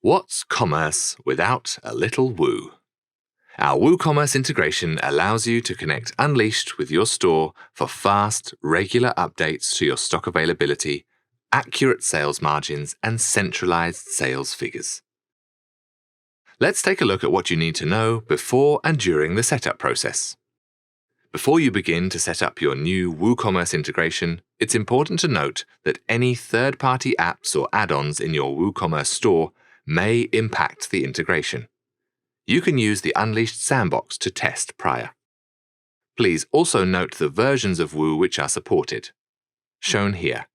What's commerce without a little Woo? Our WooCommerce integration allows you to connect Unleashed with your store for fast, regular updates to your stock availability, accurate sales margins, and centralized sales figures. Let's take a look at what you need to know before and during the setup process. Before you begin to set up your new WooCommerce integration, it's important to note that any third-party apps or add-ons in your WooCommerce store may impact the integration. You can use the Unleashed sandbox to test prior. Please also note the versions of Woo which are supported, shown here.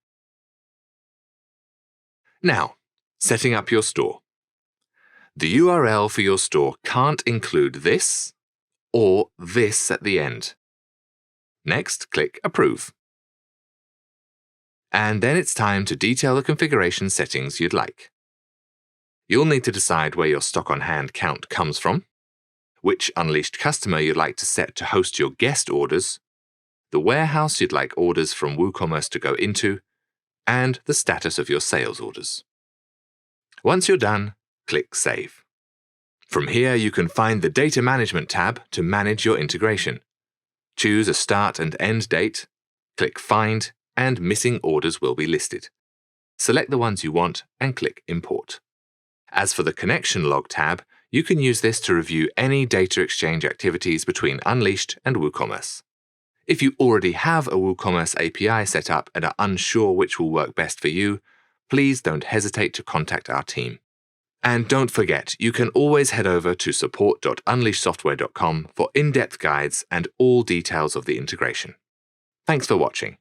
Now, setting up your store. The URL for your store can't include this or this at the end. Next, click Approve. And then it's time to detail the configuration settings you'd like. You'll need to decide where your stock on hand count comes from, which Unleashed customer you'd like to set to host your guest orders, the warehouse you'd like orders from WooCommerce to go into, and the status of your sales orders. Once you're done, click Save. From here, you can find the Data Management tab to manage your integration. Choose a start and end date, click Find, and missing orders will be listed. Select the ones you want and click Import. As for the Connection Log tab, you can use this to review any data exchange activities between Unleashed and WooCommerce. If you already have a WooCommerce API set up and are unsure which will work best for you, please don't hesitate to contact our team. And don't forget, you can always head over to support.unleashedsoftware.com for in-depth guides and all details of the integration. Thanks for watching.